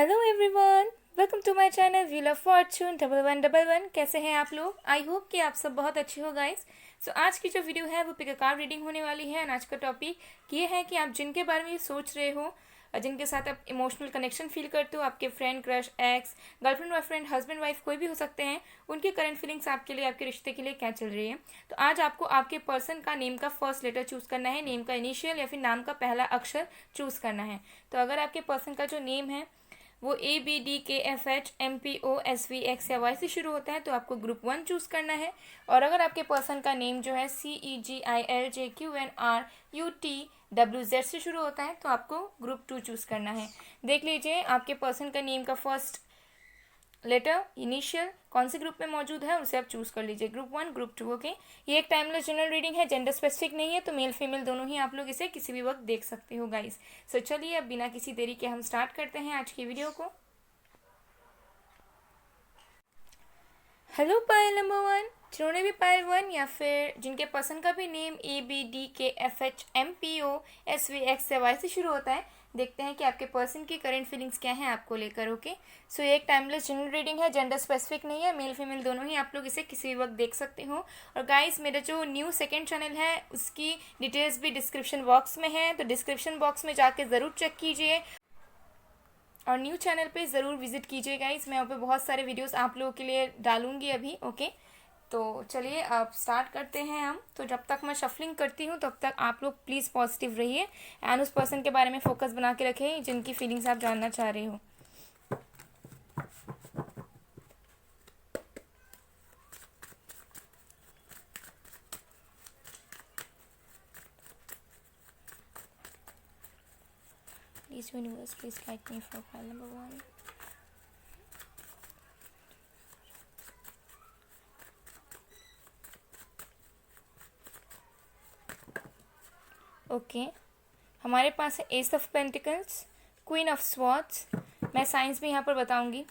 Hello everyone, welcome to my channel wheel of fortune 1111। कैसे हैं आप लोग? आई होप कि आप सब बहुत अच्छे हो गाइस। सो आज की जो वीडियो है वो पिक अ कार्ड रीडिंग होने वाली है। आज का टॉपिक ये है कि आप जिनके बारे में सोच रहे हो, जिनके साथ आप इमोशनल कनेक्शन फील करते हो, आपके friend, crush, x, girlfriend, boyfriend, husband, wife, कोई भी हो सकते हैं, उनकी करंट फीलिंग्स आपके लिए, आपके रिश्ते के लिए क्या चल रही है। तो आज आपको आपके पर्सन का नेम का फर्स्ट लेटर चूज करना है, नेम का इनिशियल या फिर नाम का पहला अक्षर चूज करना है। तो अगर आपके पर्सन का जो नेम है वो ABDKFHMPOSV या वाई से शुरू होता है तो आपको ग्रुप 1 चूज करना है। और अगर आपके पर्सन का नेम जो है CEGILJQNRUTWZ से शुरू होता है तो आपको ग्रुप 2 चूज करना है। देख लीजिए आपके पर्सन का नेम का फर्स्ट लेटर इनिशियल कौन से ग्रुप में मौजूद है, उसे आप चूज कर लीजिए, ग्रुप 1, ग्रुप 2। ओके, ये एक टाइमलेस जनरल रीडिंग है, जेंडर स्पेसिफिक नहीं है, तो मेल फीमेल दोनों ही आप लोग इसे किसी भी वक्त देख सकते हो गाइस। सो चलिए अब बिना किसी देरी के हम स्टार्ट करते हैं आज की वीडियो को। हेलो पायल नंबर 1, जिन्होंने भी पायल 1 या फिर जिनके पसंद का भी नेम ABDKFHMPOSVX या वाई से शुरू होता है, देखते हैं कि आपके पर्सन की करंट फीलिंग्स क्या हैं आपको लेकर। ओके, सो ये एक टाइमलेस जनरल रीडिंग है, जेंडर स्पेसिफिक नहीं है, मेल फीमेल दोनों ही आप लोग इसे किसी भी वक्त देख सकते हो। और गाइस मेरा जो न्यू सेकंड चैनल है उसकी डिटेल्स भी डिस्क्रिप्शन बॉक्स में है, तो डिस्क्रिप्शन बॉक्स में जाके ज़रूर चेक कीजिए और न्यू चैनल पे ज़रूर विजिट कीजिए गाइस। मैं वहाँ पे बहुत सारे वीडियोस आप लोगों के लिए डालूंगी अभी। ओके, तो चलिए अब स्टार्ट करते हैं हम। तो जब तक मैं शफलिंग करती हूँ तब तक आप लोग प्लीज़ पॉजिटिव रहिए एंड उस पर्सन के बारे में फोकस बना के रखें जिनकी फीलिंग्स आप जानना चाह रहे हो। Please universe, please guide me for file number 1। Okay, हमारे पास है S of pentacles, queen of swords. मैं साइंस भी यहाँ पर बताऊंगी।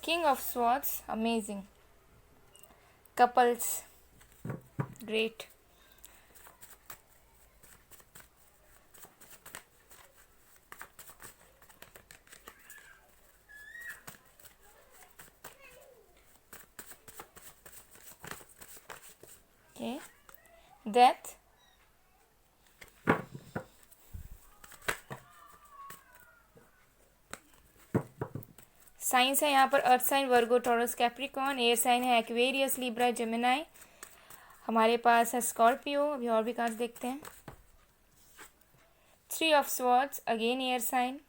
King of swords, amazing. Couples, great. Okay, death, science है यहाँ पर अर्थ sign, Virgo, taurus, Capricorn. Air sign है एक्वेरियस, लिब्रा, जेमिनाई। हमारे पास है स्कॉर्पियो। अभी और भी कार्ड्स देखते हैं। 3 of swords, again air sign.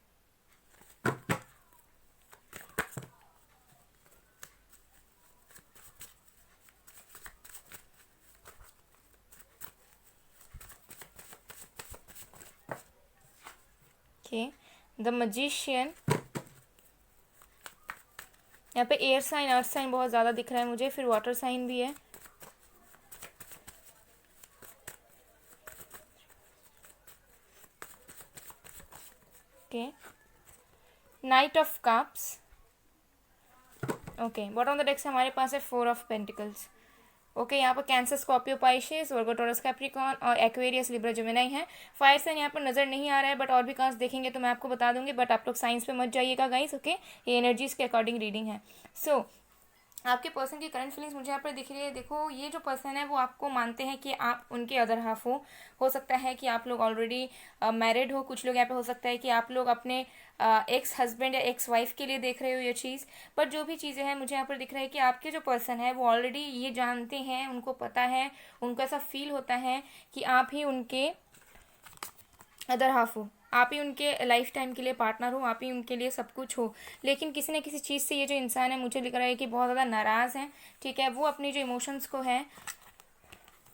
Okay, the magician. यहाँ पे एयर साइन, अर्थ साइन बहुत ज़्यादा दिख रहा है मुझे, फिर वाटर साइन भी है। Okay, night of cups. Okay, bottom of the deck से हमारे पास है 4 ऑफ पेंटिकल्स। ओके, यहाँ पर कैंसर, स्कॉर्पियो, पाइसेस, वर्गो, टॉरस, कैप्रिकॉन और एक्वेरियस, लिब्रा, जेमिनाई है। फायर साइन यहाँ पर नज़र नहीं आ रहा है, बट और भी कार्ड्स देखेंगे तो मैं आपको बता दूंगी, बट आप लोग साइंस पे मत जाइएगा गाइस। ओके, ये एनर्जीज के अकॉर्डिंग रीडिंग है। सो आपके पर्सन की करंट फीलिंग्स मुझे यहाँ पर दिख रही है। देखो, ये जो पर्सन है वो आपको मानते हैं कि आप उनके अदर हाफ हो सकता है कि आप लोग ऑलरेडी मैरिड हो, कुछ लोग यहाँ पे हो सकता है कि आप लोग अपने एक्स हस्बैंड या एक्स वाइफ के लिए देख रहे हो ये चीज़। पर जो भी चीज़ें हैं मुझे यहाँ पर दिख रहा है कि आपके जो पर्सन है वो ऑलरेडी ये जानते हैं, उनको पता है, उनको ऐसा फील होता है कि आप ही उनके अदर हाफ हो, आप ही उनके लाइफ टाइम के लिए पार्टनर हो, आप ही उनके लिए सब कुछ हो। लेकिन किसी न किसी चीज़ से ये जो इंसान है मुझे लग रहा है कि बहुत ज़्यादा नाराज़ है। ठीक है, वो अपनी जो इमोशंस को है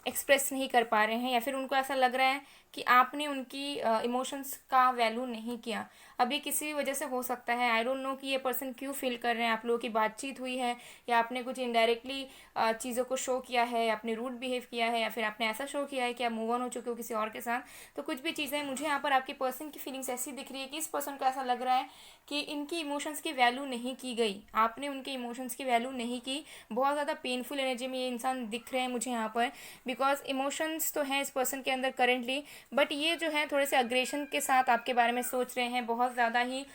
एक्सप्रेस नहीं कर पा रहे हैं, या फिर उनको ऐसा लग रहा है कि आपने उनकी इमोशंस का वैल्यू नहीं किया। अभी किसी भी वजह से हो सकता है, आई डोंट नो कि ये पर्सन क्यों फील कर रहे हैं, आप लोगों की बातचीत हुई है या आपने कुछ इनडायरेक्टली चीज़ों को शो किया है, या आपने रूड बिहेव किया है, या फिर आपने ऐसा शो किया है कि आप मूव ऑन हो चुके हो किसी और के साथ। तो कुछ भी चीज़ें, मुझे यहाँ पर आपके पर्सन की फीलिंग्स ऐसी दिख रही है कि इस पर्सन को ऐसा लग रहा है कि इनकी इमोशंस की वैल्यू नहीं की गई, आपने उनके इमोशंस की वैल्यू नहीं की। बहुत ज़्यादा पेनफुल एनर्जी में ये इंसान दिख रहे हैं मुझे यहाँ पर, बिकॉज इमोशंस तो हैं इस पर्सन के अंदर करेंटली, बट ये जो है थोड़े से अग्रेशन के साथ आपके बारे में सोच रहे हैं, बहुत ज़्यादा ही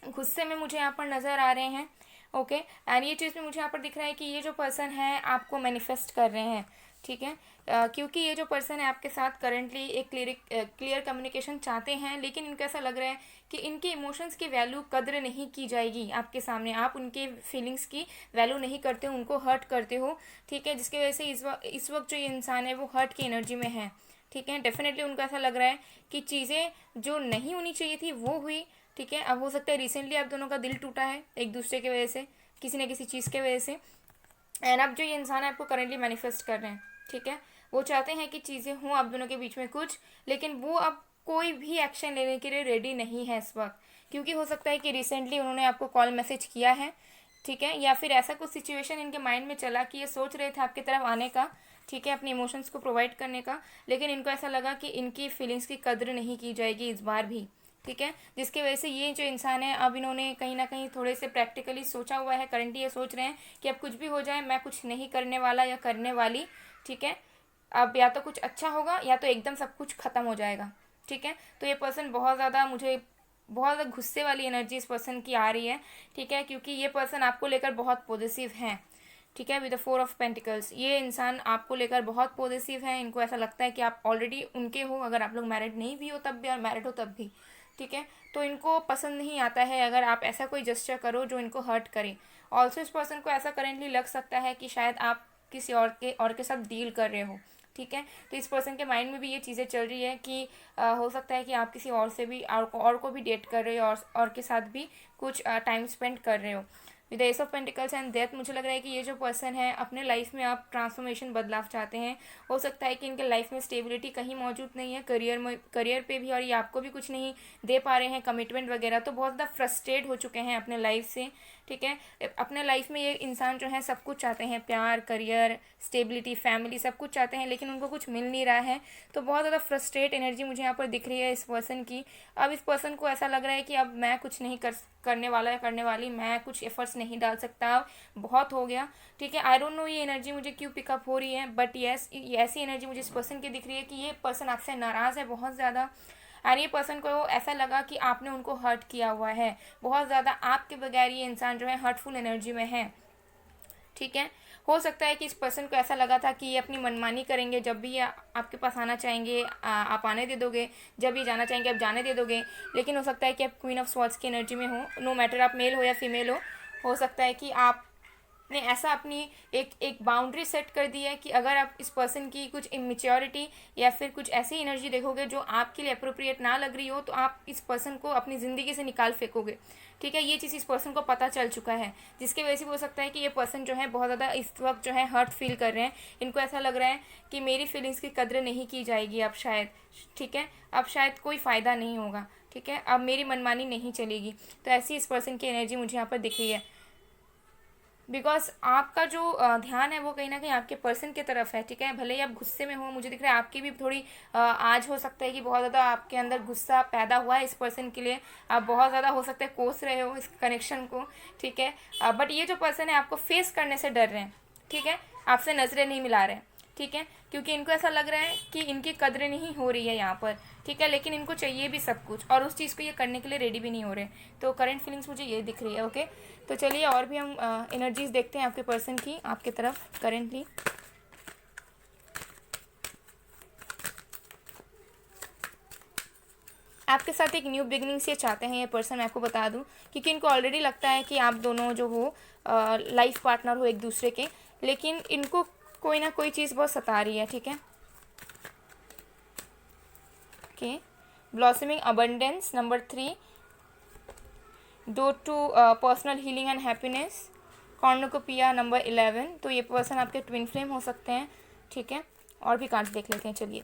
गुस्से में मुझे यहाँ पर नज़र आ रहे हैं। ओके, एंड ये चीज़ भी मुझे यहाँ पर दिख रहा है कि ये जो पर्सन है आपको मैनिफेस्ट कर रहे हैं, ठीक है। क्योंकि ये जो पर्सन है आपके साथ करंटली एक क्लियर कम्युनिकेशन चाहते हैं, लेकिन इनको ऐसा लग रहा है कि इनके इमोशंस की वैल्यू कद्र नहीं की जाएगी आपके सामने, आप उनके फीलिंग्स की वैल्यू नहीं करते हो, उनको हर्ट करते हो, ठीक है। जिसकी वजह से इस वक्त जो ये इंसान है वो हर्ट की एनर्जी में है, ठीक है। डेफिनेटली उनको ऐसा लग रहा है कि चीज़ें जो नहीं होनी चाहिए थी वो हुई, ठीक है। अब हो सकता है रिसेंटली आप दोनों का दिल टूटा है एक दूसरे की वजह से, किसी न किसी चीज़ की वजह से, एंड अब जो ये इंसान है आपको करेंटली मैनिफेस्ट कर रहे हैं, ठीक है। वो चाहते हैं कि चीज़ें हों आप दोनों के बीच में कुछ, लेकिन वो अब कोई भी एक्शन लेने के लिए रेडी नहीं है इस वक्त, क्योंकि हो सकता है कि रिसेंटली उन्होंने आपको कॉल मैसेज किया है, ठीक है, या फिर ऐसा कुछ सिचुएशन इनके माइंड में चला कि ये सोच रहे थे आपकी तरफ आने का, ठीक है, अपने इमोशंस को प्रोवाइड करने का, लेकिन इनको ऐसा लगा कि इनकी फीलिंग्स की कद्र नहीं की जाएगी इस बार भी, ठीक है। जिसकी वजह से ये जो इंसान है अब इन्होंने कहीं ना कहीं थोड़े से प्रैक्टिकली सोचा हुआ है, करंटली ये सोच रहे हैं कि अब कुछ भी हो जाए मैं कुछ नहीं करने वाला या करने वाली, ठीक है। अब या तो कुछ अच्छा होगा या तो एकदम सब कुछ खत्म हो जाएगा, ठीक है। तो ये पर्सन बहुत ज़्यादा, मुझे बहुत ज़्यादा गुस्से वाली एनर्जी इस पर्सन की आ रही है, ठीक है, क्योंकि ये पर्सन आपको लेकर बहुत पॉजिटिव है, ठीक है। विद द 4 ऑफ पेंटिकल्स ये इंसान आपको लेकर बहुत पॉजिटिव है, इनको ऐसा लगता है कि आप ऑलरेडी उनके हो, अगर आप लोग मैरिड नहीं भी हो तब भी और मैरिड हो तब भी, ठीक है। तो इनको पसंद नहीं आता है अगर आप ऐसा कोई जेस्चर करो जो इनको हर्ट करे। ऑल्सो इस पर्सन को ऐसा करेंटली लग सकता है कि शायद आप किसी और के साथ डील कर रहे हो, ठीक है। तो इस पर्सन के माइंड में भी ये चीज़ें चल रही है कि हो सकता है कि आप किसी और से भी और को भी डेट कर रहे हो और के साथ भी कुछ टाइम स्पेंड कर रहे हो। With S of pentacles and death मुझे लग रहा है कि ये जो पर्सन है अपने लाइफ में आप ट्रांसफॉर्मेशन, बदलाव चाहते हैं। हो सकता है कि इनके लाइफ में स्टेबिलिटी कहीं मौजूद नहीं है, करियर पे भी, और ये आपको भी कुछ नहीं दे पा रहे हैं कमिटमेंट वगैरह, तो बहुत ज़्यादा फ्रस्ट्रेट हो चुके हैं अपने लाइफ से, ठीक है। अपने लाइफ में ये इंसान जो है सब कुछ चाहते हैं, प्यार, करियर, स्टेबिलिटी, फैमिली, सब कुछ चाहते हैं, लेकिन उनको कुछ मिल नहीं रहा है। तो बहुत ज़्यादा फ्रस्ट्रेट एनर्जी मुझे यहाँ पर दिख रही है इस पर्सन की। अब इस पर्सन को ऐसा लग रहा है कि अब मैं कुछ नहीं करने वाला या करने वाली, मैं कुछ एफर्ट्स नहीं डाल सकता, बहुत हो गया, ठीक है। आई डोंट नो ये एनर्जी मुझे क्यों पिकअप हो रही है, बट यस ऐसी एनर्जी मुझे इस पर्सन की दिख रही है कि ये पर्सन आपसे नाराज़ है बहुत ज़्यादा, और ये पर्सन को ऐसा लगा कि आपने उनको हर्ट किया हुआ है बहुत ज़्यादा, आपके बगैर ये इंसान जो है हर्टफुल एनर्जी में है, ठीक है। हो सकता है कि इस पर्सन को ऐसा लगा था कि ये अपनी मनमानी करेंगे, जब भी ये आपके पास आना चाहेंगे आप आने दे दोगे, जब भी जाना चाहेंगे आप जाने दे दोगे, लेकिन हो सकता है कि आप क्वीन ऑफ स्वॉर्ड्स की एनर्जी में हो, नो मैटर आप मेल हो या फीमेल हो सकता है कि आपने ऐसा अपनी एक बाउंड्री सेट कर दी है कि अगर आप इस पर्सन की कुछ इमेच्योरिटी या फिर कुछ ऐसी एनर्जी देखोगे जो आपके लिए अप्रोप्रिएट ना लग रही हो, तो आप इस पर्सन को अपनी ज़िंदगी से निकाल फेंकोगे, ठीक है। ये चीज़ इस पर्सन को पता चल चुका है, जिसकी वजह से हो सकता है कि ये पर्सन जो है बहुत ज़्यादा इस वक्त जो है हर्ट फील कर रहे हैं। इनको ऐसा लग रहा है कि मेरी फीलिंग्स की कदर नहीं की जाएगी अब शायद, ठीक है, अब शायद कोई फ़ायदा नहीं होगा, ठीक है, अब मेरी मनमानी नहीं चलेगी। तो ऐसी इस पर्सन की एनर्जी मुझे यहाँ पर दिख रही है, बिकॉज आपका जो ध्यान है वो कहीं ना कहीं आपके पर्सन की तरफ है, ठीक है। भले ही आप गुस्से में हो, मुझे दिख रहा है आपकी भी थोड़ी आज हो सकता है कि बहुत ज़्यादा आपके अंदर गुस्सा पैदा हुआ है इस पर्सन के लिए, आप बहुत ज़्यादा हो सकता है कोस रहे हो इस कनेक्शन को, ठीक है। बट ये जो पर्सन है आपको फेस करने से डर रहे हैं, ठीक है, आपसे नज़रें नहीं मिला रहे हैं, ठीक है, क्योंकि इनको ऐसा लग रहा है कि इनकी कदर नहीं हो रही है यहाँ पर, ठीक है, लेकिन इनको चाहिए भी सब कुछ और उस चीज़ को ये करने के लिए रेडी भी नहीं हो रहे। तो करंट फीलिंग्स मुझे ये दिख रही है, ओके। तो चलिए और भी हम एनर्जीज देखते हैं आपके पर्सन की आपके तरफ करेंटली। आपके साथ एक न्यू बिगनिंग्स ये चाहते हैं ये पर्सन, मैं आपको बता दूं, क्योंकि इनको ऑलरेडी लगता है कि आप दोनों जो हो लाइफ पार्टनर हो एक दूसरे के, लेकिन इनको कोई ना कोई चीज़ बहुत सता रही है, ठीक है। Okay, blossoming abundance number 3, door to personal healing and happiness, cornucopia number 11। तो ये पर्सन आपके ट्विन फ्लेम हो सकते हैं, ठीक है। और भी कार्ड्स देख लेते हैं, चलिए।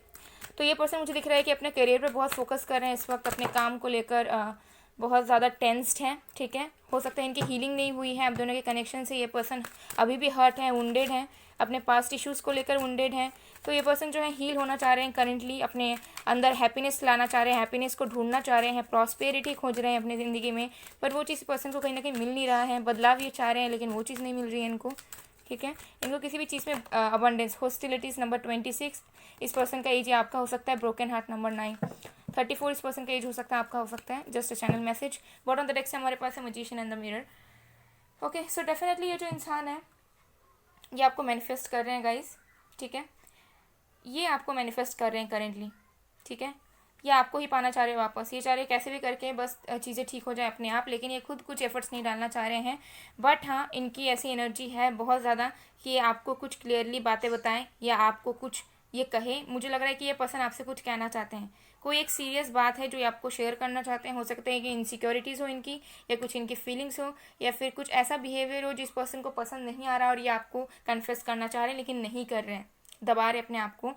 तो ये पर्सन मुझे दिख रहा है कि अपने करियर पे बहुत फोकस कर रहे हैं इस वक्त, अपने काम को लेकर बहुत ज़्यादा टेंस्ड हैं, ठीक है। हो सकता है इनकी हीलिंग नहीं हुई है, आप दोनों के कनेक्शन से ये पर्सन अभी भी हर्ट हैं, वुंडेड हैं, अपने पास्ट इश्यूज़ को लेकर वुंडेड हैं। तो ये पर्सन जो है हील होना चाह रहे हैं करेंटली, अपने अंदर हैप्पीनेस लाना चाह रहे हैं, हैप्पीनेस को ढूंढना चाह रहे हैं, प्रॉस्पेरिटी खोज रहे हैं अपनी ज़िंदगी में, पर वो चीज़ पर्सन को कहीं ना कहीं मिल नहीं रहा है। बदलाव ये चाह रहे हैं लेकिन वो चीज़ नहीं मिल रही है इनको, ठीक है। इनको किसी भी चीज़ में अबंडेंस, हॉस्टिलिटीज़ नंबर 26, इस पर्सन का एज आपका हो सकता है। ब्रोकन हार्ट नंबर 9, 34 इस पर्सन का एज हो सकता है, आपका हो सकता है। Just a channel message. Bottom the deck से हमारे पास है magician and the mirror. Okay, so definitely ये जो इंसान है ये आपको मैनिफेस्ट कर रहे हैं गाइस, ठीक है। ये आपको मैनिफेस्ट कर रहे हैं करेंटली, ठीक है। ये आपको ही पाना चाह रहे हैं वापस, ये चाह रहे हैं कैसे भी करके बस चीज़ें ठीक हो जाए अपने आप, लेकिन ये खुद कुछ एफर्ट्स नहीं डालना चाह रहे हैं। बट हाँ, इनकी ऐसी एनर्जी है बहुत ज़्यादा कि ये आपको कुछ क्लियरली बातें बताएं या आपको कुछ ये कहे। मुझे लग रहा है कि ये पर्सन आपसे कुछ कहना चाहते हैं, कोई एक सीरियस बात है जो ये आपको शेयर करना चाहते हैं। हो सकता है कि इनसिक्योरिटीज़ हो इनकी, या कुछ इनकी फीलिंग्स हो, या फिर कुछ ऐसा बिहेवियर हो जिस पर्सन को पसंद नहीं आ रहा और ये आपको कन्फेस करना चाह रहे हैं लेकिन नहीं कर रहे हैं, दबा रहे अपने आप को।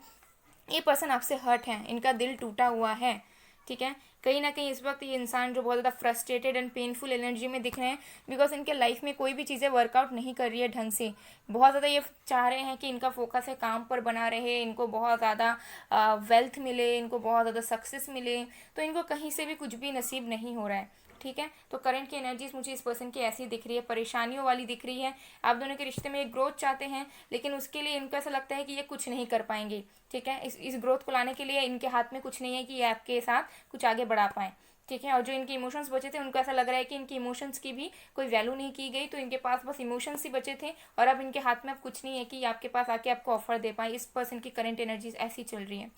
ये पर्सन आपसे हर्ट है, इनका दिल टूटा हुआ है, ठीक है। कहीं ना कहीं इस वक्त ये इंसान जो बहुत ज़्यादा फ्रस्ट्रेटेड एंड पेनफुल एनर्जी में दिख रहे हैं, बिकॉज इनके लाइफ में कोई भी चीज़ें वर्कआउट नहीं कर रही है ढंग से। बहुत ज़्यादा ये चाह रहे हैं कि इनका फोकस है काम पर बना रहे, इनको बहुत ज़्यादा वेल्थ मिले, इनको बहुत ज़्यादा सक्सेस मिले, तो इनको कहीं से भी कुछ भी नसीब नहीं हो रहा है, ठीक है। तो करंट की एनर्जीज मुझे इस पर्सन की ऐसी दिख रही है, परेशानियों वाली दिख रही है। आप दोनों के रिश्ते में एक ग्रोथ चाहते हैं, लेकिन उसके लिए इनको ऐसा लगता है कि ये कुछ नहीं कर पाएंगे, ठीक है। इस ग्रोथ को लाने के लिए इनके हाथ में कुछ नहीं है कि ये आपके साथ कुछ आगे बढ़ा पाएँ, ठीक है। और जो इनके इमोशंस बचे थे उनको ऐसा लग रहा है कि इनके इमोशंस की भी कोई वैल्यू नहीं की गई, तो इनके पास बस इमोशंस ही बचे थे और अब इनके हाथ में अब कुछ नहीं है कि आपके पास आके आपको ऑफर दे पाए। इस पर्सन की करंट एनर्जीज ऐसी चल रही है।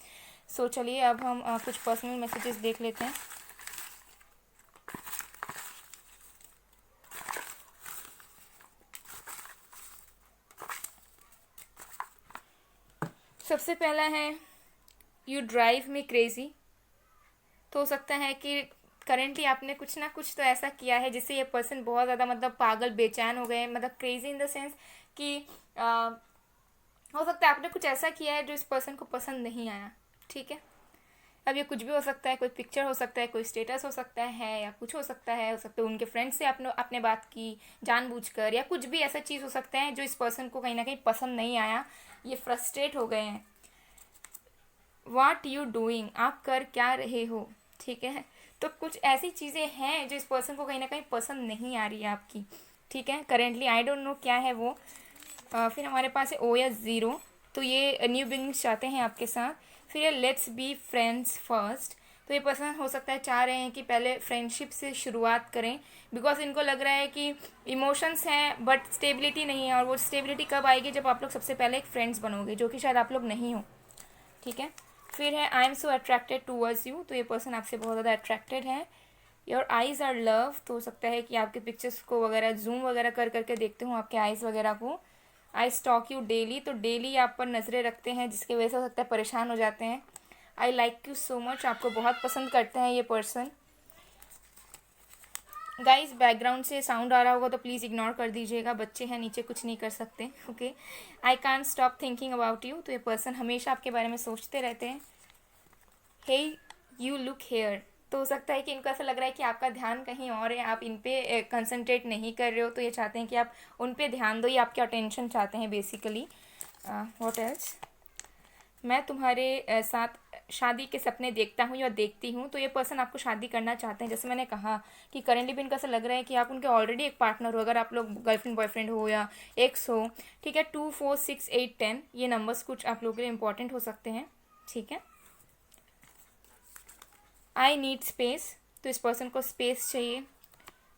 सो चलिए अब हम कुछ पर्सनल मैसेजेस देख लेते हैं। सबसे पहला है यू ड्राइव मी क्रेजी। तो हो सकता है कि करेंटली आपने कुछ ना कुछ तो ऐसा किया है जिससे ये पर्सन बहुत ज़्यादा मतलब पागल बेचैन हो गए, मतलब क्रेजी इन द सेंस कि हो सकता है आपने कुछ ऐसा किया है जो इस पर्सन को पसंद नहीं आया, ठीक है। अब ये कुछ भी हो सकता है, कोई पिक्चर हो सकता है, कोई स्टेटस हो सकता है, या कुछ हो सकता है उनके फ्रेंड से आपने बात की जानबूझकर, या कुछ भी ऐसा चीज़ हो सकता है जो इस पर्सन को कहीं ना कहीं पसंद नहीं आया, ये फ्रस्ट्रेट हो गए हैं। व्हाट यू डूइंग, आप कर क्या रहे हो, ठीक है। तो कुछ ऐसी चीज़ें हैं जो इस पर्सन को कहीं ना कहीं पसंद नहीं आ रही है आपकी, ठीक है। करेंटली आई डोंट नो क्या है वो। फिर हमारे पास है ओ या ज़ीरो, तो ये न्यू बिगिनिंग्स चाहते हैं आपके साथ। फिर ये लेट्स बी फ्रेंड्स फर्स्ट, तो ये पर्सन हो सकता है चाह रहे हैं कि पहले फ्रेंडशिप से शुरुआत करें, बिकॉज इनको लग रहा है कि इमोशंस हैं बट स्टेबिलिटी नहीं है, और वो स्टेबिलिटी कब आएगी जब आप लोग सबसे पहले एक फ्रेंड्स बनोगे, जो कि शायद आप लोग नहीं हो, ठीक है। फिर है I am so attracted towards you, तो ये पर्सन आपसे बहुत ज़्यादा अट्रैक्टेड है। योर आइज़ आर लव, तो हो सकता है कि आपके पिक्चर्स को वगैरह जूम वगैरह कर करके देखते हो आपके आइज़ वगैरह को। आई स्टॉक यू डेली, तो डेली आप पर नज़रें रखते हैं जिसकी वजह से हो सकता है परेशान हो जाते हैं। I like you so much, आपको बहुत पसंद करते हैं ये पर्सन। गाइस बैकग्राउंड से साउंड आ रहा होगा तो प्लीज़ इग्नोर कर दीजिएगा, बच्चे हैं नीचे, कुछ नहीं कर सकते, okay. I can't stop thinking about you, तो ये पर्सन हमेशा आपके बारे में सोचते रहते हैं। हे यू लुक हेयर, तो हो सकता है कि इनको ऐसा लग रहा है कि आपका ध्यान कहीं और है, आप इन पे कंसंट्रेट नहीं कर रहे हो, तो ये चाहते हैं कि आप उन पे ध्यान दो, ये आपके अटेंशन चाहते हैं बेसिकली। व्हाट एल्स, मैं तुम्हारे साथ शादी के सपने देखता हूँ या देखती हूँ, तो ये पर्सन आपको शादी करना चाहते हैं। जैसे मैंने कहा कि करेंटली भी इनको ऐसा लग रहा है कि आप उनके ऑलरेडी एक पार्टनर हो, अगर आप लोग गर्लफ्रेंड बॉयफ्रेंड हो या एक्स हो, ठीक है। 2 4 6 8 10 ये नंबर्स कुछ आप लोगों के लिए इंपॉर्टेंट हो सकते हैं, ठीक है। आई नीड स्पेस, तो इस पर्सन को स्पेस चाहिए,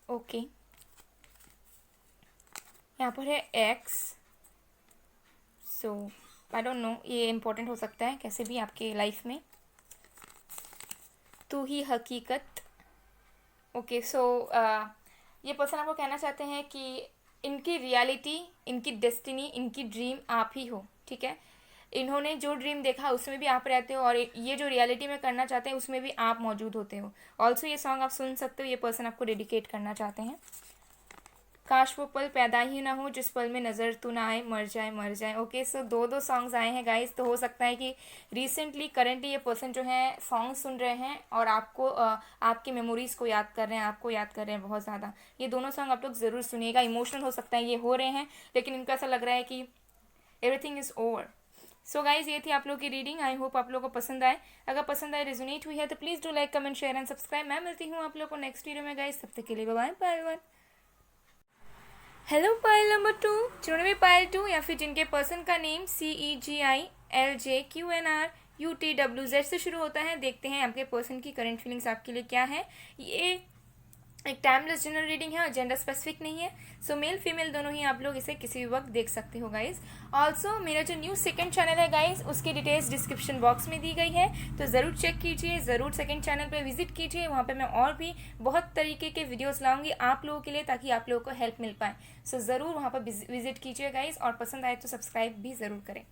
ओके। यहाँ पर है x, so I don't know, ये इम्पोर्टेंट हो सकता है कैसे भी आपके लाइफ में। तू ही हकीकत, ओके। सो ये पर्सन आपको कहना चाहते हैं कि इनकी रियलिटी, इनकी डेस्टिनी, इनकी ड्रीम आप ही हो, ठीक है। इन्होंने जो ड्रीम देखा उसमें भी आप रहते हो, और ये जो रियलिटी में करना चाहते हैं उसमें भी आप मौजूद होते हो। ऑल्सो ये सॉन्ग आप सुन सकते हो, ये पर्सन आपको डेडिकेट करना चाहते हैं। काश वो पल पैदा ही ना हो जिस पल में नज़र तू ना आए, मर जाए मर जाए। ओके, सो दो सॉन्ग्स आए हैं गाइस, तो हो सकता है कि रिसेंटली करंटली ये पर्सन जो है सॉन्ग सुन रहे हैं और आपको आपकी मेमोरीज़ को याद कर रहे हैं, आपको याद कर रहे हैं बहुत ज़्यादा। ये दोनों सॉन्ग आप लोग ज़रूर सुनिएगा। इमोशनल हो सकता है ये हो रहे हैं, लेकिन इनको ऐसा लग रहा है कि everything is over. So guys, ये थी आप लोग की रीडिंग। आई होप आप लोगों को पसंद आए। अगर पसंद आए, रेजोनेट हुई है, तो please do like, comment, share and subscribe. मैं मिलती हूँ आप लोग को नेक्स्ट वीडियो में गाइज। तब तक के लिए बाय बाय, पायल 1। हेलो पायल नंबर 2, जिन्होंने भी पायल 2 या फिर जिनके पर्सन का नेम CEGILJQNRUTWZ से शुरू होता है, देखते हैं आपके पर्सन की करंट फीलिंग्स आपके लिए क्या है। ये एक टाइमलेस जनरल रीडिंग है और जेंडर स्पेसिफिक नहीं है। सो मेल फीमेल दोनों ही आप लोग इसे किसी भी वक्त देख सकते हो गाइज। ऑल्सो मेरा जो न्यू सेकंड चैनल है गाइज, उसकी डिटेल्स डिस्क्रिप्शन बॉक्स में दी गई है, तो ज़रूर चेक कीजिए, ज़रूर सेकंड चैनल पे विजिट कीजिए। वहाँ पे मैं और भी बहुत तरीके के वीडियोस लाऊंगी आप लोगों के लिए, ताकि आप लोगों को हेल्प मिल पाए। सो ज़रूर वहाँ पर विजिट कीजिए गाइज, और पसंद आए तो सब्सक्राइब भी ज़रूर करें।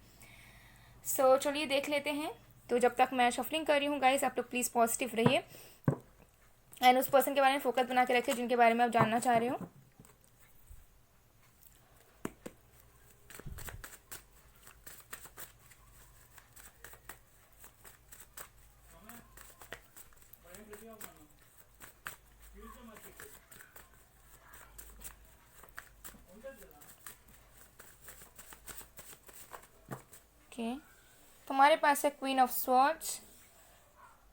सो चलिए देख लेते हैं। तो जब तक मैं शफलिंग कर रही हूँ गाइज, आप लोग प्लीज़ पॉजिटिव रहिए एंड उस पर्सन के बारे में फोकस बना के रखिए जिनके बारे में आप जानना चाह रहे हो। ओके, तुम्हारे पास है queen of swords,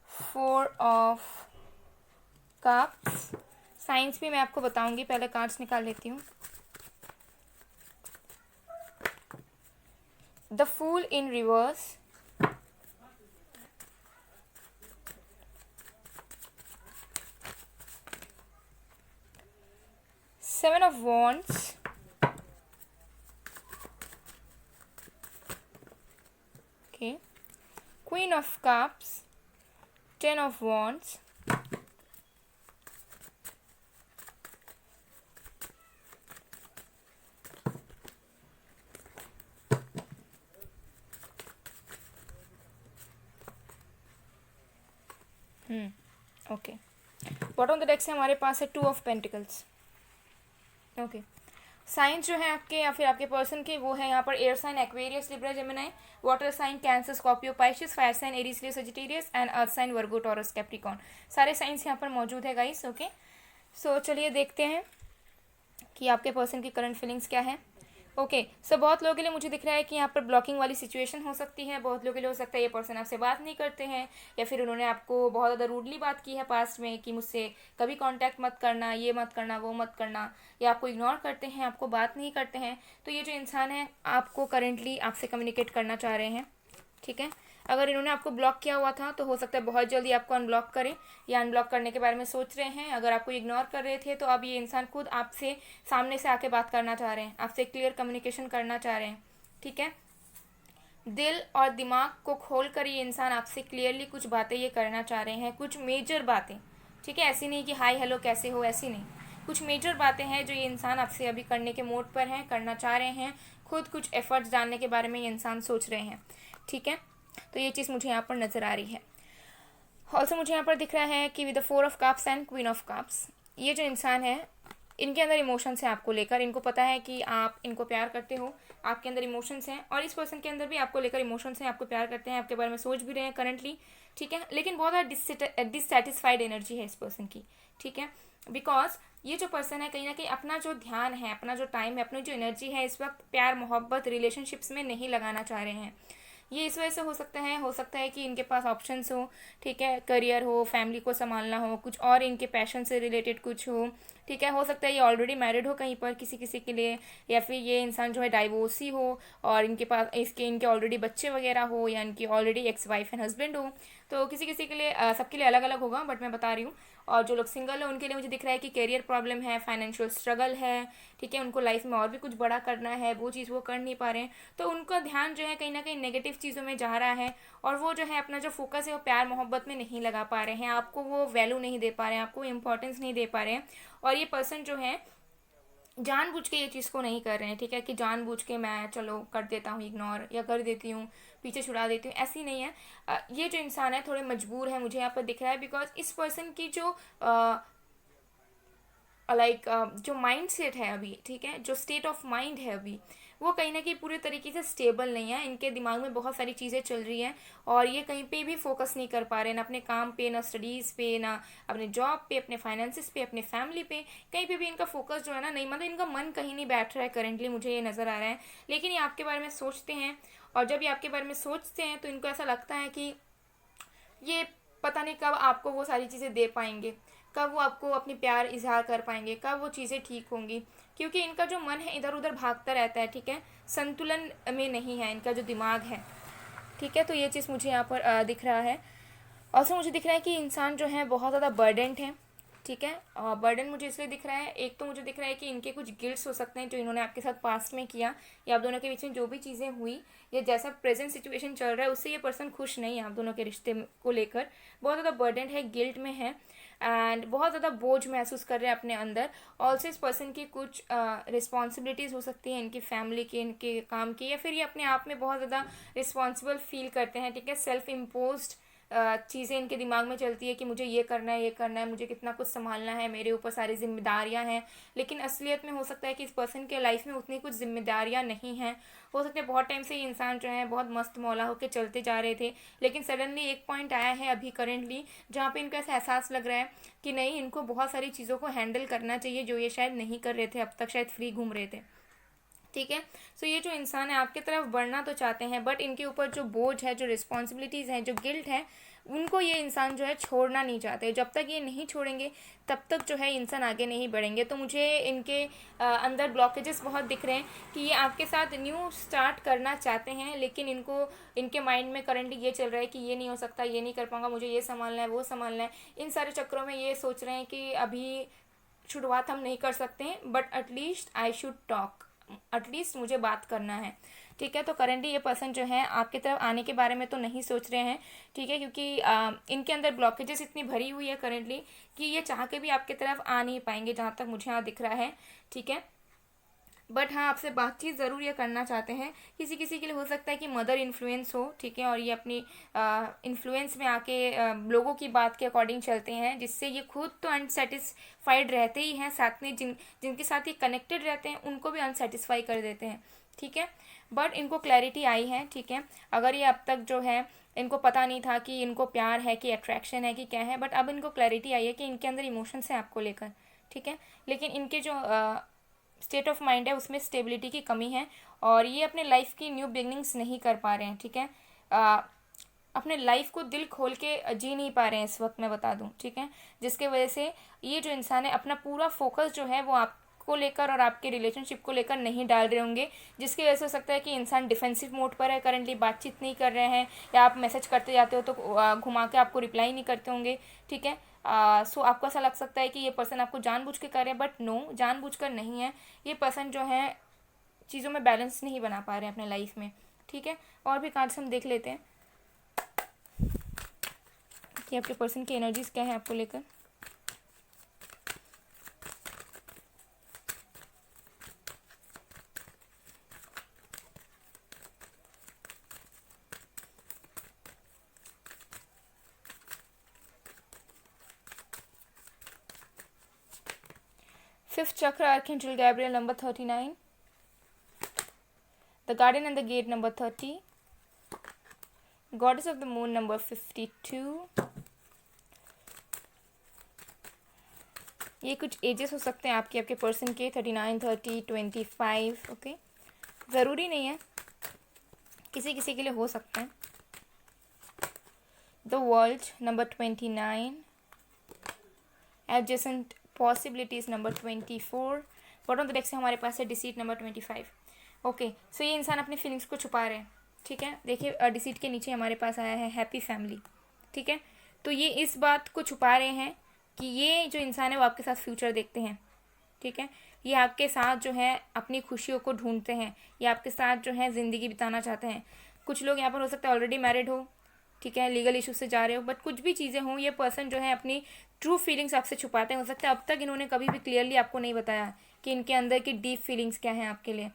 4 of cups. Signs भी मैं आपको बताऊंगी, पहले कार्ड्स निकाल लेती हूँ। The fool in reverse, seven of wands, okay, queen of cups, 10 of wands, okay. Bottom of the deck से हमारे पास है 2 ऑफ पेंटिकल्स। ओके, साइंस जो है आपके या फिर आपके पर्सन के, वो है यहाँ पर air sign Aquarius, Libra, Gemini, water sign Cancer, Scorpio, Pisces, fire sign Aries, Leo, Sagittarius and earth sign Virgo, Taurus, Capricorn. सारे साइंस यहाँ पर मौजूद है गाइस। ओके, सो चलिए देखते हैं कि आपके पर्सन की करंट फीलिंग्स क्या है। ओके, सो बहुत लोगों के लिए मुझे दिख रहा है कि यहाँ पर ब्लॉकिंग वाली सिचुएशन हो सकती है। बहुत लोगों के लिए हो सकता है ये पर्सन आपसे बात नहीं करते हैं, या फिर उन्होंने आपको बहुत ज़्यादा रूडली बात की है पास्ट में कि मुझसे कभी कांटेक्ट मत करना, ये मत करना, वो मत करना, या आपको इग्नोर करते हैं, आपको बात नहीं करते हैं। तो ये जो इंसान है आपको करेंटली आपसे कम्युनिकेट करना चाह रहे हैं, ठीक है। अगर इन्होंने आपको ब्लॉक किया हुआ था तो हो सकता है बहुत जल्दी आपको अनब्लॉक करें, या अनब्लॉक करने के बारे में सोच रहे हैं। अगर आपको इग्नोर कर रहे थे तो अब ये इंसान खुद आपसे सामने से आके बात करना चाह रहे हैं, आपसे क्लियर कम्युनिकेशन करना चाह रहे हैं, ठीक है। दिल और दिमाग को खोल कर ये इंसान आपसे क्लियरली कुछ बातें ये करना चाह रहे हैं, कुछ मेजर बातें, ठीक है। ऐसी नहीं कि हाय हेलो कैसे हो, ऐसी नहीं, कुछ मेजर बातें हैं जो ये इंसान आपसे अभी करने के मोड पर हैं, करना चाह रहे हैं। खुद कुछ एफर्ट्स डालने के बारे में ये इंसान सोच रहे हैं, ठीक है। तो ये चीज़ मुझे यहाँ पर नज़र आ रही है। ऑल्सो मुझे यहाँ पर दिख रहा है कि with the 4 of cups and queen of cups, ये जो इंसान है इनके अंदर इमोशंस हैं आपको लेकर। इनको पता है कि आप इनको प्यार करते हो, आपके अंदर इमोशंस हैं, और इस पर्सन के अंदर भी आपको लेकर इमोशंस हैं, आपको प्यार करते हैं, आपके बारे में सोच भी रहे हैं करंटली, ठीक है। लेकिन बहुत ज़्यादा डिससेटिस्फाइड एनर्जी है इस पर्सन की, ठीक है। बिकॉज ये जो पर्सन है कहीं ना कहीं अपना जो ध्यान है, अपना जो टाइम है, अपनी जो एनर्जी है इस वक्त प्यार, मोहब्बत, रिलेशनशिप्स में नहीं लगाना चाह रहे हैं। ये इस वजह से हो सकता है कि इनके पास ऑप्शंस हो, ठीक है, करियर हो, फैमिली को संभालना हो, कुछ और इनके पैशन से रिलेटेड कुछ हो, ठीक है। हो सकता है ये ऑलरेडी मैरिड हो कहीं पर किसी किसी के लिए, या फिर ये इंसान जो है डाइवोर्सी हो और इनके ऑलरेडी बच्चे वगैरह हो, या इनकी already ex wife and husband हो। तो किसी किसी के लिए सबके लिए अलग अलग होगा, बट मैं बता रही हूँ। और जो लोग सिंगल है उनके लिए मुझे दिख रहा है कि करियर प्रॉब्लम है, फाइनेंशियल स्ट्रगल है, ठीक है। उनको लाइफ में और भी कुछ बड़ा करना है, वो चीज़ वो कर नहीं पा रहे हैं, तो उनका ध्यान जो है कहीं ना कहीं नेगेटिव चीज़ों में जा रहा है, और वो जो है अपना जो फोकस है वो प्यार मोहब्बत में नहीं लगा पा रहे हैं, आपको वो वैल्यू नहीं दे पा रहे हैं, आपको इंपॉर्टेंस नहीं दे पा रहे हैं। और ये पर्सन जो है जानबूझ के ये चीज़ को नहीं कर रहे हैं, ठीक है, कि जानबूझ के मैं चलो कर देता हूँ इग्नोर, या कर देती हूँ, पीछे छुड़ा देती हूँ, ऐसी नहीं है। ये जो इंसान है थोड़े मजबूर है, मुझे यहाँ पर दिख रहा है, बिकॉज इस पर्सन की जो लाइक जो माइंड सेट है अभी, ठीक है, जो स्टेट ऑफ माइंड है अभी, वो कहीं ना कहीं पूरे तरीके से स्टेबल नहीं है। इनके दिमाग में बहुत सारी चीज़ें चल रही हैं और ये कहीं पे भी फोकस नहीं कर पा रहे, ना अपने काम पे, ना स्टडीज़ पे, ना अपने जॉब पे, अपने फाइनेंसिस पे, अपने फैमिली पे, कहीं पे भी इनका फोकस जो है ना नहीं, मतलब इनका मन कहीं नहीं बैठ रहा है करेंटली, मुझे ये नज़र आ रहा है। लेकिन ये आपके बारे में सोचते हैं, और जब ये आपके बारे में सोचते हैं तो इनको ऐसा लगता है कि ये पता नहीं कब आपको वो सारी चीज़ें दे पाएंगे, कब वो आपको अपनी प्यार इजहार कर पाएंगे, कब वो चीज़ें ठीक होंगी, क्योंकि इनका जो मन है इधर उधर भागता रहता है, ठीक है, संतुलन में नहीं है इनका जो दिमाग है, ठीक है। तो ये चीज़ मुझे यहाँ पर दिख रहा है। ऑल्सो मुझे दिख रहा है कि इंसान जो है बहुत ज़्यादा बर्डनड है, ठीक है। बर्डन मुझे इसलिए दिख रहा है, एक तो मुझे दिख रहा है कि इनके कुछ गिल्ट्स हो सकते हैं जो इन्होंने आपके साथ पास्ट में किया, या आप दोनों के बीच में जो भी चीज़ें हुई, या जैसा प्रेजेंट सिचुएशन चल रहा है उससे ये पर्सन खुश नहीं है आप दोनों के रिश्ते को लेकर, बहुत ज़्यादा बर्डन है, गिल्ट में है, एंड बहुत ज़्यादा बोझ महसूस कर रहे हैं अपने अंदर। ऑल्सो इस पर्सन की कुछ रिस्पॉन्सिबिलिटीज़ हो सकती हैं, इनकी फैमिली की, इनके काम की, या फिर ये अपने आप में बहुत ज़्यादा रिस्पॉन्सिबल फील करते हैं, ठीक है। सेल्फ इम्पोज्ड चीज़ें इनके दिमाग में चलती है कि मुझे ये करना है, ये करना है, मुझे कितना कुछ संभालना है, मेरे ऊपर सारी जिम्मेदारियां हैं। लेकिन असलियत में हो सकता है कि इस पर्सन के लाइफ में उतनी कुछ जिम्मेदारियां नहीं हैं। हो सकता है बहुत टाइम से ये इंसान जो है बहुत मस्त मौला होकर चलते जा रहे थे, लेकिन सडनली एक पॉइंट आया है अभी करेंटली जहाँ पे इनको ऐसा एहसास लग रहा है कि नहीं, इनको बहुत सारी चीज़ों को हैंडल करना चाहिए जो ये शायद नहीं कर रहे थे अब तक, शायद फ्री घूम रहे थे, ठीक है। सो ये जो इंसान है आपकी तरफ बढ़ना तो चाहते हैं, बट इनके ऊपर जो बोझ है, जो रिस्पॉन्सिबिलिटीज़ हैं, जो गिल्ट है, उनको ये इंसान जो है छोड़ना नहीं चाहते। जब तक ये नहीं छोड़ेंगे तब तक जो है इंसान आगे नहीं बढ़ेंगे। तो मुझे इनके अंदर ब्लॉकेजेस बहुत दिख रहे हैं कि ये आपके साथ न्यू स्टार्ट करना चाहते हैं, लेकिन इनको, इनके माइंड में करंटली ये चल रहा है कि ये नहीं हो सकता, ये नहीं कर पाऊंगा, मुझे ये संभालना है, वो संभालना है। इन सारे चक्रों में ये सोच रहे हैं कि अभी शुरुआत हम नहीं कर सकते हैं, but at least I should talk, at least मुझे बात करना है, ठीक है। तो करेंटली ये पर्सन जो है आपकी तरफ आने के बारे में तो नहीं सोच रहे हैं, ठीक है, क्योंकि इनके अंदर ब्लॉकेजेस इतनी भरी हुई है करेंटली कि ये चाह के भी आपकी तरफ आ नहीं पाएंगे, जहाँ तक मुझे यहाँ दिख रहा है, ठीक है। बट हाँ, आपसे बातचीत ज़रूर ये करना चाहते हैं। किसी किसी के लिए हो सकता है कि मदर इन्फ्लुएंस हो, ठीक है, और ये अपनी इन्फ्लुएंस में आके लोगों की बात के अकॉर्डिंग चलते हैं, जिससे ये खुद तो अनसेटिस्फाइड रहते ही हैं, साथ में जिनके साथ ये कनेक्टेड रहते हैं उनको भी अनसेटिस्फाई कर देते हैं, ठीक है। बट इनको क्लैरिटी आई है, ठीक है। अगर ये अब तक जो है इनको पता नहीं था कि इनको प्यार है कि अट्रैक्शन है कि क्या है, बट अब इनको क्लैरिटी आई है कि इनके अंदर इमोशंस हैं आपको लेकर, ठीक है। लेकिन इनके जो स्टेट ऑफ माइंड है उसमें स्टेबिलिटी की कमी है, और ये अपने लाइफ की न्यू बिगनिंग्स नहीं कर पा रहे हैं, ठीक है। अपने लाइफ को दिल खोल के जी नहीं पा रहे हैं इस वक्त, मैं बता दूं, ठीक है। जिसके वजह से ये जो इंसान है अपना पूरा फोकस जो है वो आपको लेकर और आपके रिलेशनशिप को लेकर नहीं डाल रहे होंगे, जिसकी वजह से हो सकता है कि इंसान डिफेंसिव मोड पर है, करंटली बातचीत नहीं कर रहे हैं, या आप मैसेज करते जाते हो तो घुमा के आपको रिप्लाई नहीं करते होंगे, ठीक है। सो आपको ऐसा लग सकता है कि ये पर्सन आपको जानबूझ के कर रहे हैं, बट नो, जानबूझकर नहीं है। ये पर्सन जो है चीज़ों में बैलेंस नहीं बना पा रहे हैं अपने लाइफ में, ठीक है। और भी कार्ड्स हम देख लेते हैं कि आपके पर्सन की एनर्जीज क्या है आपको लेकर। Fifth chakra, Archangel Gabriel, number 39. The Garden and the Gate, number 30. Goddess of the Moon, number 52. ये कुछ एजेस हो सकते हैं आपके पर्सन के, 39, 30, 25, ओके। ज़रूरी नहीं है, किसी किसी के लिए हो सकता है। The world, number 29. Adjacent possibilities, number 24. Bottom of the deck से हमारे पास है डिसीट, नंबर 25, ओके। सो ये इंसान अपनी फीलिंग्स को छुपा रहे हैं, ठीक है। देखिए डिसीट के नीचे हमारे पास आया है हैप्पी फैमिली, ठीक है। तो ये इस बात को छुपा रहे हैं कि ये जो इंसान है वो आपके साथ फ्यूचर देखते हैं, ठीक है। ये आपके साथ जो है अपनी खुशियों को ढूंढते हैं, ये आपके साथ जो है ज़िंदगी बिताना चाहते हैं। कुछ लोग यहाँ पर हो सकता है ऑलरेडी मैरिड हो, ठीक है, लीगल इशू से जा रहे हो, बट कुछ भी चीज़ें हों, ये पर्सन जो है अपनी ट्रू फीलिंग्स आपसे छुपाते हैं। हो सकता है अब तक इन्होंने कभी भी क्लियरली आपको नहीं बताया कि इनके अंदर की डीप फीलिंग्स क्या हैं आपके लिए,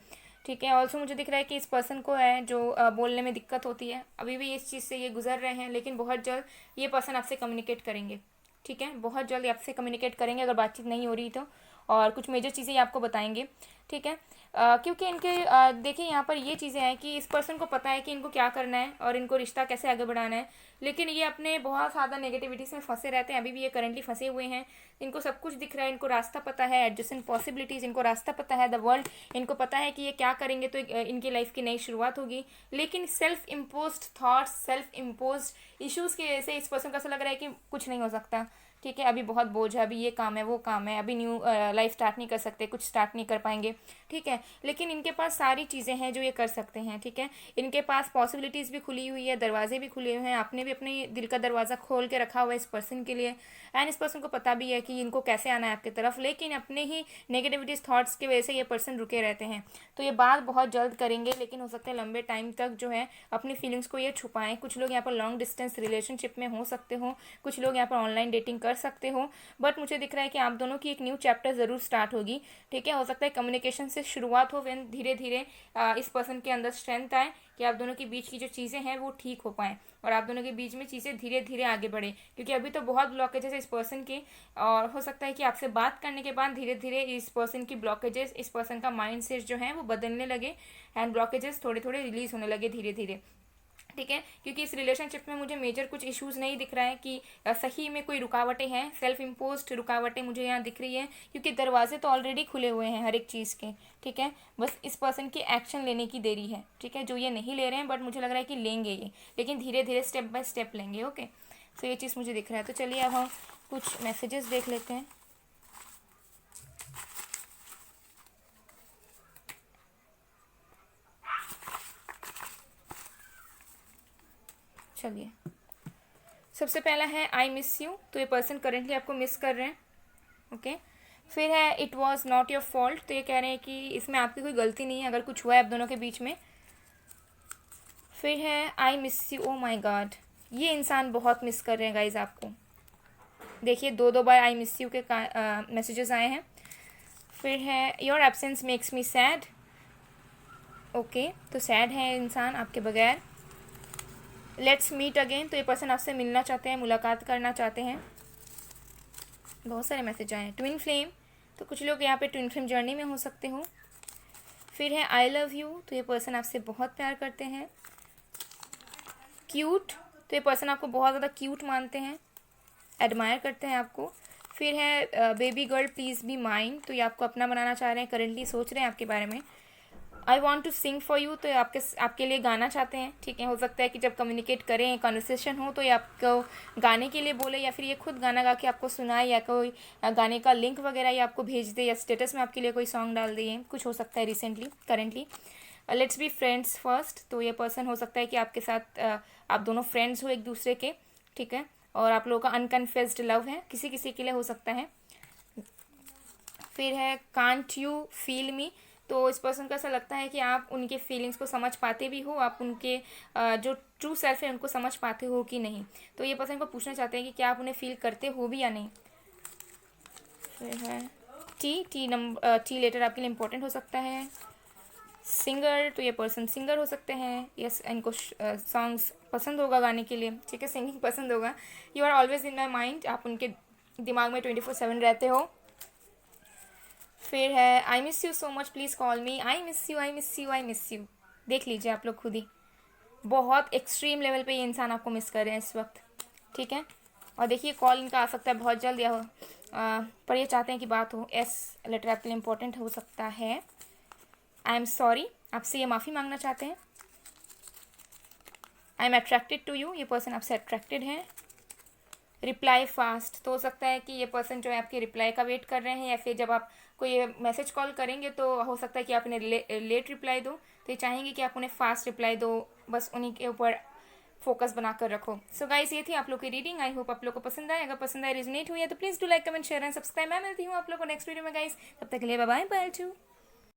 ठीक है। ऑल्सो मुझे दिख रहा है कि इस पर्सन को है जो बोलने में दिक्कत होती है, अभी भी इस चीज़ से ये गुजर रहे हैं, लेकिन बहुत जल्द ये पर्सन आपसे कम्युनिकेट करेंगे, ठीक है। बहुत जल्द आपसे कम्युनिकेट करेंगे अगर बातचीत नहीं हो रही तो। और कुछ मेजर चीज़ें ये आपको बताएंगे, ठीक है। क्योंकि इनके देखिए यहाँ पर ये चीज़ें हैं कि इस पर्सन को पता है कि इनको क्या करना है और इनको रिश्ता कैसे आगे बढ़ाना है, लेकिन ये अपने बहुत ज़्यादा नेगेटिविटीज़ में फंसे रहते हैं। अभी भी ये करंटली फंसे हुए हैं। इनको सब कुछ दिख रहा है, इनको रास्ता पता है, एडजस्टेंट पॉसिबिलिटीज़, इनको रास्ता पता है, द वर्ल्ड, इनको पता है कि ये क्या करेंगे तो इनकी लाइफ की नई शुरुआत होगी। लेकिन self imposed thoughts, self imposed issues की वजह से इस पर्सन को ऐसा लग रहा है कि कुछ नहीं हो सकता, ठीक है। अभी बहुत बोझ है, अभी ये काम है, वो काम है, अभी न्यू लाइफ स्टार्ट नहीं कर सकते, कुछ स्टार्ट नहीं कर पाएंगे, ठीक है। लेकिन इनके पास सारी चीज़ें हैं जो ये कर सकते हैं, ठीक है। इनके पास पॉसिबिलिटीज़ भी खुली हुई है, दरवाजे भी खुले हुए हैं। आपने भी अपने दिल का दरवाज़ा खोल के रखा हुआ है इस पर्सन के लिए, एंड इस पर्सन को पता भी है कि इनको कैसे आना है आपकी तरफ, लेकिन अपने ही नेगेटिविटीज थॉट्स की वजह से ये पर्सन रुके रहते हैं। तो ये बात बहुत जल्द करेंगे, लेकिन हो सकता है लंबे टाइम तक जो है अपनी फीलिंग्स को ये छुपाएं। कुछ लोग यहाँ पर लॉन्ग डिस्टेंस रिलेशनशिप में हो सकते हो, कुछ लोग यहाँ पर ऑनलाइन डेटिंग कर सकते हो, बट मुझे दिख रहा है कि आप दोनों की एक न्यू चैप्टर ज़रूर स्टार्ट होगी, ठीक है। हो सकता है कम्युनिकेशन से शुरुआत हो, वैन धीरे धीरे इस पर्सन के अंदर स्ट्रेंथ आए कि आप दोनों के बीच की जो चीज़ें हैं वो ठीक हो पाएँ और आप दोनों के बीच में चीज़ें धीरे धीरे आगे बढ़े, क्योंकि अभी तो बहुत ब्लॉकेजेस है इस पर्सन के, और हो सकता है कि आपसे बात करने के बाद धीरे धीरे इस पर्सन की ब्लॉकेजेस, इस पर्सन का माइंड सेट जो है वो बदलने लगे एंड ब्लॉकेजेस थोड़े थोड़े रिलीज होने लगे धीरे धीरे, ठीक है। क्योंकि इस रिलेशनशिप में मुझे मेजर कुछ इश्यूज नहीं दिख रहा है कि सही में कोई रुकावटें हैं, सेल्फ इम्पोज्ड रुकावटें मुझे यहाँ दिख रही है, क्योंकि दरवाजे तो ऑलरेडी खुले हुए हैं हर एक चीज़ के, ठीक है। बस इस पर्सन की एक्शन लेने की देरी है, ठीक है, जो ये नहीं ले रहे हैं, बट मुझे लग रहा है कि लेंगे ये, लेकिन धीरे धीरे स्टेप बाय स्टेप लेंगे, ओके। सो ये चीज़ मुझे दिख रहा है। तो चलिए अब हम कुछ मैसेजेस देख लेते हैं। चलिए, सबसे पहला है आई मिस यू, तो ये पर्सन करेंटली आपको मिस कर रहे हैं, ओके। फिर है it was not your fault, तो ये कह रहे हैं कि इसमें आपकी कोई गलती नहीं है अगर कुछ हुआ है आप दोनों के बीच में। फिर है I miss you, oh my god, ये इंसान बहुत मिस कर रहे हैं गाइज आपको। देखिए दो बार आई मिस यू के मैसेजेस आए हैं। फिर है your absence makes me sad, okay, तो सैड है इंसान आपके बगैर। लेट्स मीट अगेन, तो ये पर्सन आपसे मिलना चाहते हैं, मुलाकात करना चाहते हैं। बहुत सारे मैसेज आए हैं। ट्विन फ्लेम, तो कुछ लोग यहाँ पे ट्विन फ्लेम जर्नी में हो सकते हो। फिर है आई लव यू, तो ये पर्सन आपसे बहुत प्यार करते हैं। क्यूट, तो ये पर्सन आपको बहुत ज़्यादा क्यूट मानते हैं, एडमायर करते हैं आपको। फिर है baby girl please be mine, तो ये आपको अपना बनाना चाह रहे हैं, करेंटली सोच रहे हैं आपके बारे में। I want to sing for you, तो ये आपके लिए गाना चाहते हैं, ठीक है। हो सकता है कि जब कम्युनिकेट करें, कॉन्वर्सेशन हो, तो ये आपको गाने के लिए बोले, या फिर ये खुद गाना गा के आपको सुनाए, या कोई गाने का लिंक वगैरह ये आपको भेज दे, या स्टेटस में आपके लिए कोई सॉन्ग डाल दे, कुछ हो सकता है recently currently. Let's be friends first, तो ये पर्सन हो सकता है कि आपके साथ आप दोनों फ्रेंड्स हो एक दूसरे के, ठीक है, और आप लोगों का अनकन्फेस्ड लव है, किसी किसी के लिए हो सकता है। फिर है कांट यू फील मी, तो इस पर्सन को ऐसा लगता है कि आप उनके फीलिंग्स को समझ पाते भी हो, आप उनके जो ट्रू सेल्फ है उनको समझ पाते हो कि नहीं, तो ये पर्सन को पूछना चाहते हैं कि क्या आप उन्हें फील करते हो भी या नहीं। फिर है टी लेटर आपके लिए इम्पोर्टेंट हो सकता है। सिंगर, तो ये पर्सन सिंगर हो सकते हैं, यस, इनको सॉन्ग्स पसंद होगा गाने के लिए, ठीक है, सिंगिंग पसंद होगा। You are always in my mind, आप उनके दिमाग में 24/7 रहते हो। फिर है I miss you so much please call me, I miss you, I miss you, I miss you. देख लीजिए आप लोग खुद ही, बहुत एक्सट्रीम लेवल पे ये इंसान आपको मिस कर रहे हैं इस वक्त, ठीक है। और देखिए कॉल इनका आ सकता है बहुत जल्द, या पर ये चाहते हैं कि बात हो। एस लेटर आपके लिए इम्पोर्टेंट हो सकता है। आई एम सॉरी, आपसे ये माफ़ी मांगना चाहते हैं। I am attracted to you, ये पर्सन आपसे अट्रैक्टेड है। रिप्लाई फास्ट, तो हो सकता है कि ये पर्सन जो है आपके रिप्लाई का वेट कर रहे हैं, या फिर जब आप कोई मैसेज कॉल करेंगे तो हो सकता है कि आप उन्हें लेट रिप्लाई दो, तो ये चाहेंगे कि आप उन्हें फास्ट रिप्लाई दो, बस उन्हीं के ऊपर फोकस बनाकर रखो। सो गाइस, ये थी आप लोग की रीडिंग। आई होप आप लोग को पसंद आए, अगर पसंद आए, रिजनेट हुई है तो please do like, comment, share and subscribe. मैं मिलती हूँ आप लोग को नेक्स्ट वीडियो में गाइस, तब तक के लिए बाय बाय, बाय टू।